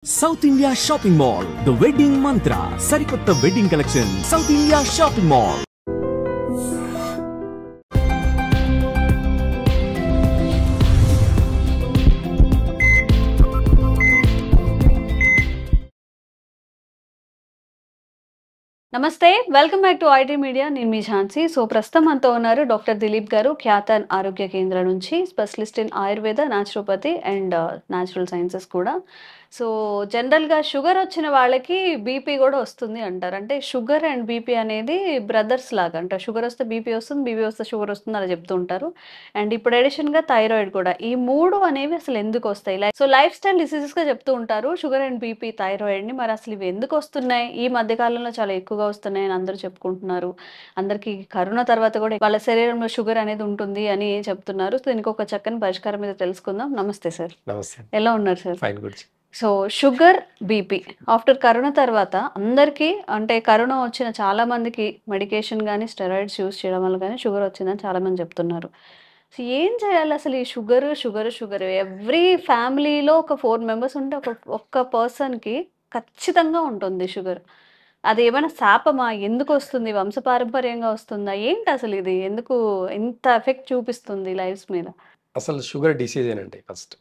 South India Shopping Mall, The Wedding Mantra, Sarikotta Wedding Collection, South India Shopping Mall. నమస్తే welcome back to IT media నేను మీ Jhansi so ప్రస్తుతం మనతో ఉన్నారు doctor Dilip గారు ఖ్యాతన్ ఆరోగ్య కేంద్రం నుంచి specialist in Ayurveda naturopathy and natural sciences కూడా సో జనరల్గా షుగర్ వచ్చిన వాళ్ళకి బీపీ కూడా వస్తుంది అంటారు అంటే షుగర్ అండ్ బీపీ అనేది బ్రదర్స్ లాగా అంటారు షుగర్ వస్తే బీపీ వస్తుంది బీపీ వస్తే షుగర్ వస్తుంది అలా చెప్తూ ఉంటారు అండ్ ఇప్పుడు అడిషన్గా థైరాయిడ్ కూడా ఈ మూడు అనేవి అసలు ఎందుకు వస్తాయి సో లైఫ్ స్టైల్ డిసీజెస్గా చెప్తూ ఉంటారు షుగర్ అండ్ బీపీ థైరాయిడ్ని మరి అసలు ఇవి ఎందుకు వస్తున్నాయి ఈ మధ్యకాలంలో చాలా ఎక్కువగా వస్తున్నాయని అందరూ చెప్పుకుంటున్నారు అందరికీ కరోనా తర్వాత కూడా వాళ్ళ శరీరంలో షుగర్ అనేది ఉంటుంది అని చెప్తున్నారు సో దీనికి ఒక చక్కని పరిష్కారం మీద తెలుసుకుందాం నమస్తే సార్ నమస్తే ఎలా ఉన్నారు sir fine good so sugar BP after corona తర్వాత అందరికీ అంటే కరోనా వచ్చిన చాలా మందికి మెడికేషన్ కానీ స్టెరాయిడ్స్ యూస్ చేయడం వల్ల కానీ షుగర్ వచ్చిందని చాలా మంది చెప్తున్నారు సో ఏం చేయాలి అసలు ఈ షుగర్ ఎవ్రీ ఫ్యామిలీలో ఒక 4 మెంబర్స్ ఉంటే ఒక్క పర్సన్కి ఖచ్చితంగా ఉంటుంది షుగర్ అది ఏమైనా శాపమా ఎందుకు వస్తుంది వంశపారంపర్యంగా వస్తుందా ఏంటి అసలు ఇది ఎందుకు ఇంత ఎఫెక్ట్ చూపిస్తుంది లైఫ్స్ మీద అసలు షుగర్ డిసీజేనండి ఫస్ట్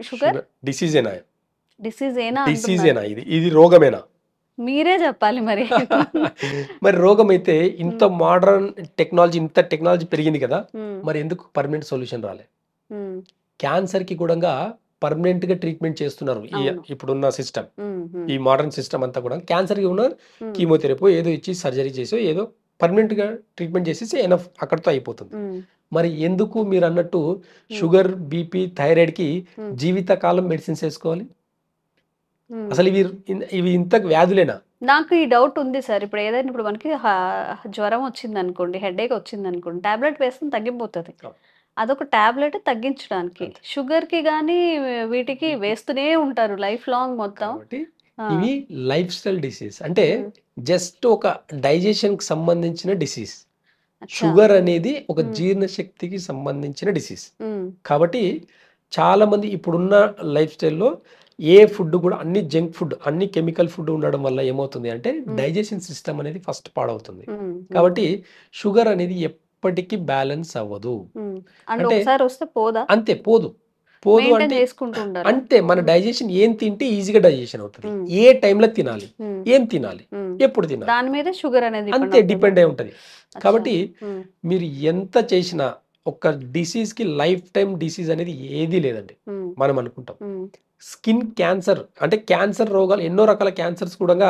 షుగర్ డిసీజేనా డిసీజేనా డిసీజేనా ఇది రోగమేనా మీరే చెప్పాలి మరి మరి రోగం అయితే ఇంత మోడర్న్ టెక్నాలజీ పెరిగింది కదా మరి ఎందుకు పర్మనెంట్ సొల్యూషన్ రాలే క్యాన్సర్ కి కూడా పర్మనెంట్ గా ట్రీట్మెంట్ చేస్తున్నారు ఇప్పుడున్న సిస్టమ్ ఈ మోడర్న్ సిస్టమ్ అంతా కూడా క్యాన్సర్ కి ఉన్న కీమోథెరపీ ఏదో ఇచ్చి సర్జరీ చేసో ఏదో పర్మనెంట్ గా ట్రీట్మెంట్ చేసేసి ఎనఫ్ అక్కడితో అయిపోతుంది మరి ఎందుకు మీరు అన్నట్టు షుగర్ బీపీ థైరాయిడ్ కి జీవితకాలం మెడిసిన్స్ వేసుకోవాలి అసలు ఇవి ఇంత వ్యాధులేనా నాకు ఈ డౌట్ ఉంది సార్ ఇప్పుడు ఏదైనా ఇప్పుడు మనకి జ్వరం వచ్చింది అనుకోండి హెడేక్ వచ్చింది అనుకోండి టాబ్లెట్ వేసుకుని తగ్గిపోతుంది అదొక టాబ్లెట్ తగ్గించడానికి షుగర్ కి కానీ వీటికి వేస్తూనే ఉంటారు లైఫ్ లాంగ్ మొత్తం ఇవి లైఫ్ స్టైల్ డిసీజ్ అంటే జస్ట్ ఒక డైజెషన్ కి సంబంధించిన డిసీజ్ షుగర్ అనేది ఒక జీర్ణశక్తికి సంబంధించిన డిసీజ్ కాబట్టి చాలా మంది ఇప్పుడున్న లైఫ్ స్టైల్లో ఏ ఫుడ్ కూడా అన్ని జంక్ ఫుడ్ అన్ని కెమికల్ ఫుడ్ ఉండడం వల్ల ఏమవుతుంది అంటే డైజెషన్ సిస్టమ్ అనేది ఫస్ట్ పాడవుతుంది కాబట్టి షుగర్ అనేది ఎప్పటికీ బ్యాలెన్స్ అవ్వదు అంటే అంతే పోదు అంటే అంతే మన డైజెషన్ ఏం తింటే ఈజీగా డైజెషన్ అవుతుంది ఏ టైంలో తినాలి ఏం తినాలి ఎప్పుడు తినాలి దాని మీద షుగర్ అనేది అంతే డిపెండ్ అయి ఉంటది కాబట్టి మీరు ఎంత చేసినా ఒక డిసీజ్ కి లైఫ్ టైం డిసీజ్ అనేది ఏది లేదండి మనం అనుకుంటాం స్కిన్ క్యాన్సర్ అంటే క్యాన్సర్ రోగాలు ఎన్నో రకాల క్యాన్సర్స్ కూడా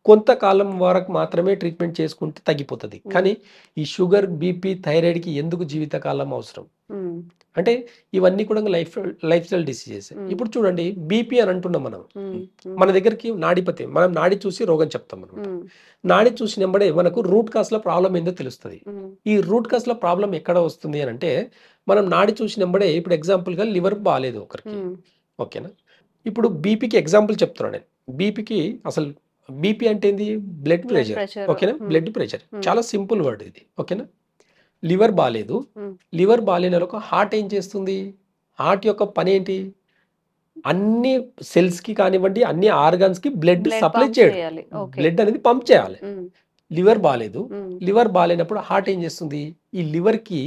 కొంతకాలం వరకు మాత్రమే ట్రీట్మెంట్ చేసుకుంటే తగ్గిపోతుంది కానీ ఈ షుగర్ బీపీ థైరాయిడ్ కి ఎందుకు జీవితకాలం అవసరం అంటే ఇవన్నీ కూడా లైఫ్ స్టైల్ డిసీజెస్ ఇప్పుడు చూడండి బీపీ అని అంటున్నాం మనం మన దగ్గరికి నాడిపతి మనం నాడి చూసి రోగం చెప్తాం అనమాట నాడి చూసినప్పుడే మనకు రూట్ కాస్ లో ప్రాబ్లం ఏందో తెలుస్తుంది ఈ రూట్ కాస్ లో ప్రాబ్లం ఎక్కడ వస్తుంది అని అంటే మనం నాడి చూసినప్పుడే ఇప్పుడు ఎగ్జాంపుల్ గా లివర్ బాగాలేదు ఒకరికి ఓకేనా ఇప్పుడు బీపీకి ఎగ్జాంపుల్ చెప్తున్నాను నేను బీపీకి అసలు బీపీ అంటే ఏంది బ్లడ్ ప్రెషర్ ఓకేనా బ్లడ్ ప్రెషర్ చాలా సింపుల్ వర్డ్ ఇది ఓకేనా లివర్ బాగాలేదు లివర్ బాగాలేని వాళ్ళకు హార్ట్ ఏం చేస్తుంది హార్ట్ యొక్క పని ఏంటి అన్ని సెల్స్ కి కానివ్వండి అన్ని ఆర్గాన్స్ కి బ్లడ్ సప్లై చేయడం బ్లడ్ అనేది పంప్ చేయాలి లివర్ బాగాలేదు లివర్ బాగాలేనప్పుడు హార్ట్ ఏం చేస్తుంది ఈ లివర్ కి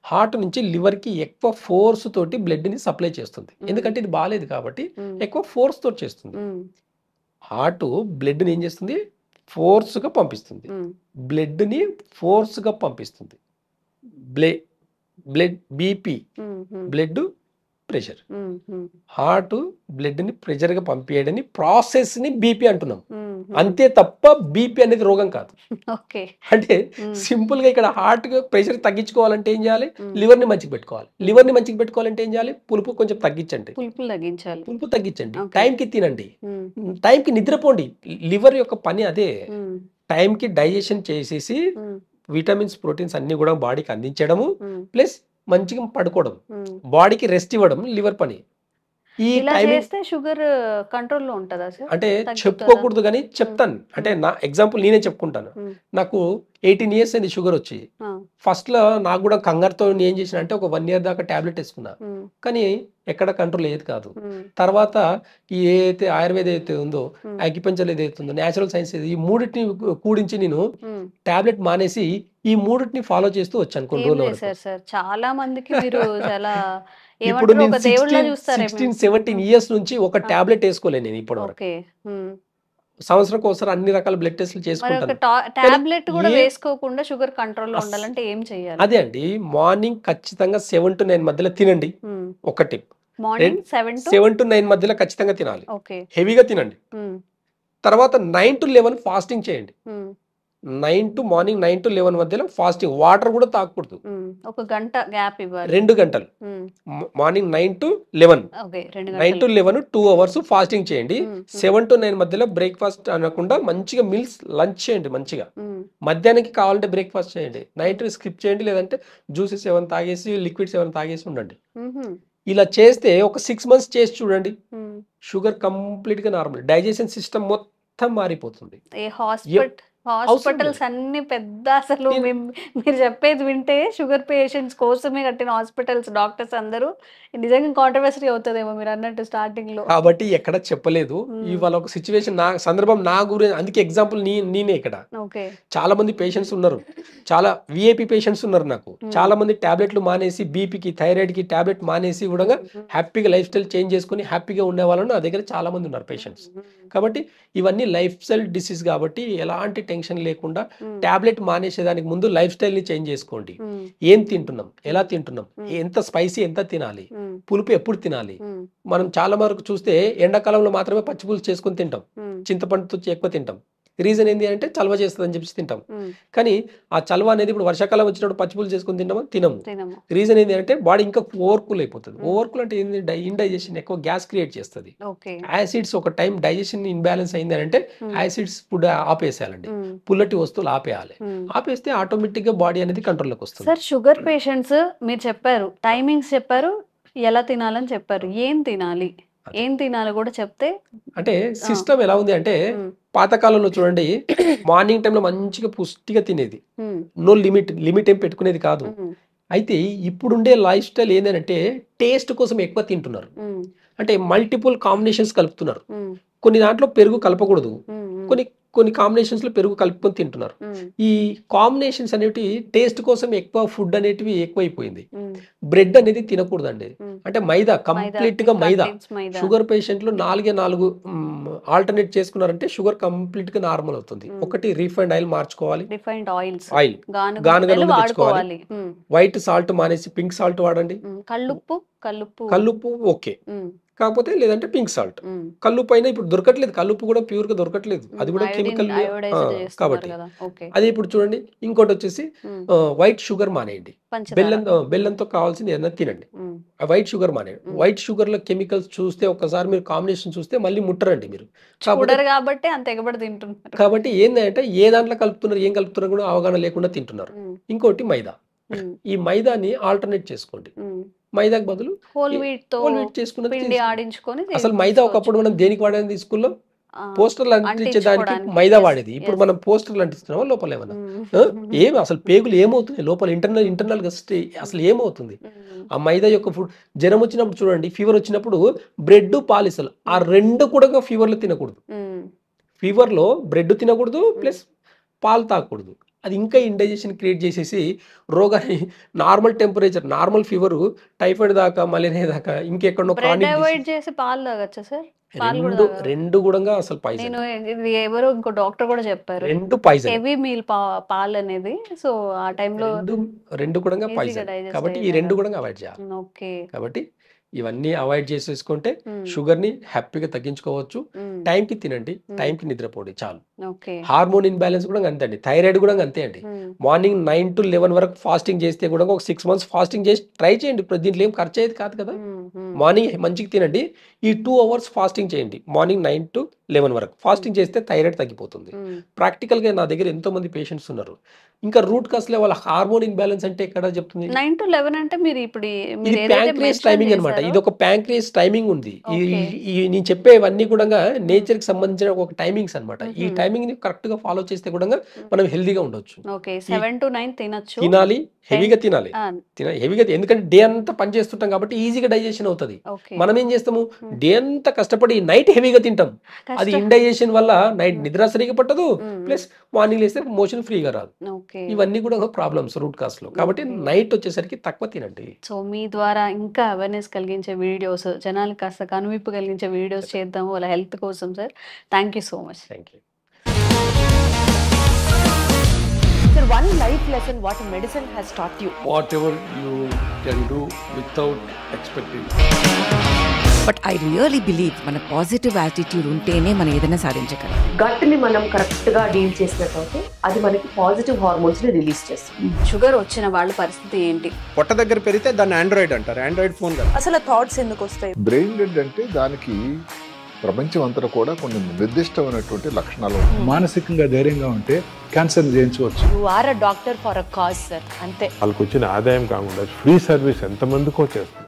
హార్ట్ నుంచి లివర్ కి ఎక్కువ ఫోర్స్ తోటి బ్లడ్ ని సప్లై చేస్తుంది ఎందుకంటే ఇది బాగాలేదు కాబట్టి ఎక్కువ ఫోర్స్ తోటి చేస్తుంది హార్ట్ బ్లడ్ ని ఏం చేస్తుంది ఫోర్స్ గా పంపిస్తుంది బ్లడ్ ని ఫోర్స్ గా పంపిస్తుంది blood BP blood pressure heart blood ని ప్రెషర్ గా పంపించడని ప్రాసెస్ ని బీపీ అంటున్నాం అంతే తప్ప బీపీ అనేది రోగం కాదు అంటే సింపుల్ గా ఇక్కడ హార్ట్ ప్రెషర్ తగ్గించుకోవాలంటే ఏం చేయాలి లివర్ ని మంచిగా పెట్టుకోవాలి లివర్ ని మంచిగా పెట్టుకోవాలంటే ఏం చేయాలి పులుపు కొంచెం తగ్గించండి పులుపు తగ్గించండి టైంకి తినండి టైంకి నిద్రపోండి లివర్ యొక్క పని అదే టైంకి డైజెషన్ చేసేసి విటమిన్స్ ప్రోటీన్స్ అన్ని కూడా బాడీకి అందించడము ప్లస్ మంచిగా పడుకోవడం బాడీకి రెస్ట్ ఇవ్వడం లివర్ పని ఈ షుగర్ కంట్రోల్లో ఉంటుందా అంటే చెప్పుకోకూడదు కానీ చెప్తాను అంటే నా ఎగ్జాంపుల్ నేనే చెప్పుకుంటాను నాకు 18 years అయింది షుగర్ వచ్చి ఫస్ట్ లో నాకు కూడా కంగారుతో ఏం చేసిన అంటే ఒక 1 year దాకా టాబ్లెట్ వేసుకున్నా కానీ ఎక్కడ కంట్రోల్ అయ్యేది కాదు. తర్వాత ఈ ఏదైతే ఆయుర్వేద ఏదైతే ఉందో, అక్యుపంచర్ ఏదైతే ఉందో, న్యాచురల్ సైన్స్ ఈ మూడింటిని కూడించి నేను టాబ్లెట్ మానేసి ఈ మూడింటిని ఫాలో చేస్తూ వచ్చాను కొన్ని రోజుల వరకు. సార్ చాలా మందికి మీరు చాలా ఇప్పుడు ఏమంటారు నేను ఒక దేవుళ్ళ చూస్తారు 16-17 ఇయర్స్ నుంచి ఒక టాబ్లెట్ వేసుకోలేను నేను ఇప్పటి వరకు. సంవత్సరం ఒకసారి అన్ని రకాల బ్లడ్ టెస్ట్లు మరి ఒక చేసుకుంటాను. టాబ్లెట్ కూడా ఏ- వేసుకోకుండా షుగర్ కంట్రోల్ లో ఉండాలంటే ఏం చేయాలి? అదే అండి, మార్నింగ్ ఖచ్చితంగా 7 to 9 మధ్యలో తినండి. ఒక టిప్, మార్నింగ్ 7 to 7 to 9 మధ్యలో ఖచ్చితంగా తినాలి, ఓకే. హెవీగా తినండి. తర్వాత 9 to 11 ఫాస్టింగ్ చేయండి. 9 to 11 మధ్యలో ఫాస్టింగ్, వాటర్ కూడా తాగకూడదు. ఒక గంట గ్యాప్ ఇవ్వాలి. 2 గంటలు, మార్నింగ్ 9 to 11, ఓకే 2 9 to గంటలు. 11 2 hours ఫాస్టింగ్ చేయండి. 7 to 9 మధ్యలో బ్రేక్ఫాస్ట్ అనకుండా మంచిగా మీల్స్ లంచ్ చేయండి మంచిగా. మధ్యాహ్నానికి కావాలంటే బ్రేక్ఫాస్ట్ చేయండి, నైట్ స్కిప్ చేయండి, లేదంటే జ్యూసెస్ ఏమైనా తాగేసి లిక్విడ్స్ ఏమైనా తాగేసి ఉండండి. ఇలా చేస్తే ఒక 6 months చేసి చూడండి, షుగర్ కంప్లీట్ గా నార్మల్, డైజెషన్ సిస్టమ్ మొత్తం మారిపోతుంది. హాస్పిటల్స్ అన్ని పెద్ద అసలు మీరు చెప్పేది వింటే షుగర్ పేషెంట్స్ కోసమే కట్టిన హాస్పిటల్స్, డాక్టర్స్ అందరూ నిజంగా కాంట్రవర్సరీ అవుతుందేమో మీరు అన్నట్టు స్టార్టింగ్ లో. కాబట్టి ఎక్కడ చెప్పలేదు. ఇవాళ ఒక సిచ్యువేషన్, నా సందర్భం నా గురించి, అందుకే ఎగ్జాంపుల్ నేనే ఇక్కడ. చాలా మంది పేషెంట్స్ ఉన్నారు, చాలా విఐపి పేషెంట్స్ ఉన్నారు నాకు. చాలా మంది టాబ్లెట్లు మానేసి, బీపీకి థైరాయిడ్ కి టాబ్లెట్ మానేసి కూడా హ్యాపీగా లైఫ్ స్టైల్ చేంజ్ చేసుకుని హ్యాపీగా ఉండే వాళ్ళు నా దగ్గర చాలా మంది ఉన్నారు పేషెంట్స్. కాబట్టి ఇవన్నీ లైఫ్ స్టైల్ డిసీజ్ కాబట్టి ఎలాంటి టెన్షన్ లేకుండా టాబ్లెట్ మానేసేదానికి ముందు లైఫ్ స్టైల్ ని చేంజ్ చేసుకోండి. ఏం తింటున్నాం, ఎలా తింటున్నాం, ఎంత స్పైసీ ఎంత తినాలి, పులుపు ఎప్పుడు తినాలి. మనం చాలా వరకు చూస్తే ఎండాకాలంలో మాత్రమే పచ్చి పులుసు చేసుకుని తింటాం, చింతపండుతో ఎక్కువ తింటాం. రీజన్ ఏంటి అంటే చలవ చేస్తుంది అని చెప్పి తింటాం. కానీ ఆ చలవ అనేది ఇప్పుడు వర్షాకాలం వచ్చినప్పుడు పచ్చి పులుసు చేసుకుని తింటామా, తినము. రీజన్ ఏంటి అంటే బాడీ ఇంకా ఓవర్కూల్ అయిపోతుంది. ఓవర్కూల్ అంటే ఏంటి, ఇండైజెషన్, ఎక్కువ గ్యాస్ క్రియేట్ చేస్తుంది. యాసిడ్స్ ఒక టైం డైజెషన్ ఇన్బ్యాలెన్స్ అయింది అంటే యాసిడ్స్ ఫుడ్ ఆపేసేయాలండి, పుల్లటి వస్తువులు ఆపేయాలి. ఆపేస్తే ఆటోమేటిక్ గా బాడీ అనేది కంట్రోల్లోకి వస్తుంది. సార్ షుగర్ పేషెంట్స్ మీరు చెప్పారు, టైమింగ్స్ చెప్పారు, ఎలా తినాలని చెప్పారు, ఏం తినాలి కూడా చెప్తే. అంటే సిస్టమ్ ఎలా ఉంది అంటే, పాతకాలంలో చూడండి మార్నింగ్ టైంలో మంచిగా పుష్టిగా తినేది, నో లిమిట్ ఏం పెట్టుకునేది కాదు. అయితే ఇప్పుడుండే లైఫ్ స్టైల్ ఏంటంటే టేస్ట్ కోసం ఎక్కువ తింటున్నారు. అంటే మల్టిపుల్ కాంబినేషన్స్ కలుపుతున్నారు. కొన్ని దాంట్లో పెరుగు కలపకూడదు, కొన్ని కాంబినేషన్స్ లో పెరుగు కలుపుకొని తింటున్నారు. ఈ కాంబినేషన్స్ అనేవి టేస్ట్ కోసం ఎక్కువ ఫుడ్ అనేటివి ఎక్కువైపోయింది. బ్రెడ్ అనేది తినకూడదండి, అంటే మైదా, కంప్లీట్ గా మైదా. షుగర్ పేషెంట్లు 4 ఆల్టర్నేట్ చేసుకున్నారంటే షుగర్ కంప్లీట్ గా నార్మల్ అవుతుంది. ఒకటి రిఫైండ్ ఆయిల్ మార్చుకోవాలి, ఆయిల్ గానుగ నూనె తెచ్చుకోవాలి, వైట్ సాల్ట్ మానేసి పింక్ సాల్ట్ వాడండి. కల్లుప్పు ఓకే, కాకపోతే లేదంటే పింక్ సాల్ట్. కల్లుప్పు అయినా ఇప్పుడు దొరకట్లేదు, కల్లుప్పు కూడా ప్యూర్ గా దొరకట్లేదు, అది కూడా కెమికల్ కాబట్టి. అదే ఇప్పుడు చూడండి, ఇంకోటి వచ్చేసి వైట్ షుగర్ మానేయండి, బెల్లంతో కావాల్సింది ఏదైనా తినండి. వైట్ షుగర్ మానేయండి. వైట్ షుగర్ లో కెమికల్స్ చూస్తే ఒక్కసారి మీరు కాంబినేషన్ చూస్తే మళ్ళీ ముట్టరండి మీరు. కాబట్టి ఏంటంటే ఏ దాంట్లో కలుపుతున్నారు, ఏం కలుపుతున్నారు కూడా అవగాహన లేకుండా తింటున్నారు. ఇంకోటి మైదా, ఈ మైదాని ఆల్టర్నేట్ చేసుకోండి. మైదాకు బదులు హోల్ వీట్ చేసుకున్నది. అసలు మైదా ఒకప్పుడు మనం దేనికి వాడేది స్కూల్లో, పోస్టర్లు అంటించేదానికి మైదా వాడేది. ఇప్పుడు మనం పోస్టర్లు అంటిస్తున్నామా లోపల ఏమన్నా, ఏమి అసలు పేగులు ఏమవుతుంది లోపల, ఇంటర్నల్ గా అసలు ఏమవుతుంది. ఆ మైదా యొక్క ఫుడ్, జ్వరం వచ్చినప్పుడు చూడండి, ఫీవర్ వచ్చినప్పుడు బ్రెడ్ పాలిసలు, ఆ రెండు కూడా ఫీవర్ లో తినకూడదు. ఫీవర్ లో బ్రెడ్ తినకూడదు, ప్లస్ పాలు తాగకూడదు. అది ఇంకా ఇండైజెషన్ క్రియేట్ చేసేసి రోగాన్ని, normal temperature, normal fever, typhoid దాకా, మలేరియా దాకా, ఇంకెక్కడో రెండు కూడా అసలు పాయిజన్. ఎవరో ఇంకో డాక్టర్ కూడా చెప్పారు, రెండు పాయిజన్, హెవీ మీల్ పాలు అనేది. సో ఆ టైంలో రెండు కూడా పాయిజన్. కాబట్టి ఈ రెండు కూడా అవాయిడ్ చేయాలి. కాబట్టి ఇవన్నీ అవాయిడ్ చేసేసుకుంటే షుగర్ ని హ్యాపీగా తగ్గించుకోవచ్చు. టైంకి తినండి, టైంకి నిద్రపోండి, చాలు. హార్మోన్ ఇన్బ్యాలెన్స్ కూడా అంతే అండి, థైరాయిడ్ కూడా అంతే అండి. మార్నింగ్ 9 to 11 వరకు ఫాస్టింగ్ చేస్తే కూడా ఒక 6 months ఫాస్టింగ్ చేసి ట్రై చేయండి. ఇప్పుడు దీంట్లో ఏం ఖర్చు అయ్యేది కాదు కదా. మార్నింగ్ మంచిగా తినండి, ఈ 2 hours ఫాస్టింగ్ చేయండి, మార్నింగ్ 9 to 11 వరకు ఫాస్టింగ్ చేస్తే థైరాయిడ్ తగ్గిపోతుంది. ప్రాక్టికల్గా నా దగ్గర ఎంతో మంది పేషెంట్స్ ఉన్నారు. ఇంకా రూట్ కాస్లో వాళ్ళ హార్మోన్ ఇన్బ్యాలెన్స్ అంటే ఎక్కడ చెప్తుంది? 9 to 11 అంటే మీరు ఇప్పుడు ఇది ప్యాంక్రియాస్ టైమింగ్ అనమాట. ఇది ఒక ప్యాంక్రియాస్ టైమింగ్ ఉంది. నేను చెప్పేవన్నీ కూడా నేచర్ కి సంబంధించిన ఒక టైమింగ్స్ అనమాట. ఈ టైమింగ్ ని కరెక్ట్ గా ఫాలో చేస్తే కూడా మనం హెల్దీగా ఉండొచ్చు. 7 to 9 తినొచ్చు, తినాలి, హెవీగా తినాలి, హెవీగా, ఎందుకంటే డే అంతా పని చేస్తుంటాం కాబట్టి ఈజీగా డైజెషన్ అవుతుంది. మనం ఏం చేస్తాము, డే అంతా కష్టపడి నైట్ హెవీగా తింటాం. అది ఇండైజెషన్ వల్ల నైట్ నిద్ర సరిగా పట్టదు, ప్లస్ మార్నింగ్ లేస్తే మోషన్ ఫ్రీగా రాదు. ఇవన్నీ కూడా ప్రాబ్లమ్స్ రూట్ కాస్ లో. కాబట్టి నైట్ వచ్చేసరికి తక్కువ తినండి. సో మీ ద్వారా ఇంకా అవేర్నెస్ కలిగించే వీడియోస్, జనాలకు కాస్త కనువిప్పు కలిగించే వీడియోస్ చేద్దాము వాళ్ళ హెల్త్ కోసం sir. Thank you so much. Thank you. Sir, one life lesson what medicine has taught you. Whatever you can do without expecting. But I really believe మన పాజిటివ్ యాటిట్యూడ్ ఉంటేనే మనం ఏదైనా సాధించగలం. గట్ని మనం కరెక్ట్గా డీల్ చేసినట్లయితే అది మనకి పాజిటివ్ హార్మోన్స్ని రిలీజ్ చేస్తుంది. షుగర్ వచ్చిన వాళ్ళ పరిస్థితి ఏంటి? పొట్ట దగ్గర పెరిగితే దాన్ని ఆండ్రాయిడ్ అంటారు, ఆండ్రాయిడ్ ఫోన్ కదా. అసలు థాట్స్ ఎందుకు వస్తాయి? బ్రెయిన్ డెడ్ అంటే దానికి ప్రపంచం అంతా కూడా కొన్ని నిర్దిష్టమైనటువంటి లక్షణాలు. మానసికంగా ధైర్యంగా ఉంటే క్యాన్సర్ జయించవచ్చు. You are a doctor for a cause sir, అంతే. వాళ్ళకి వచ్చిన ఆదాయం కాకుండా ఫ్రీ సర్వీస్ ఎంతమందికో చేస్తారు.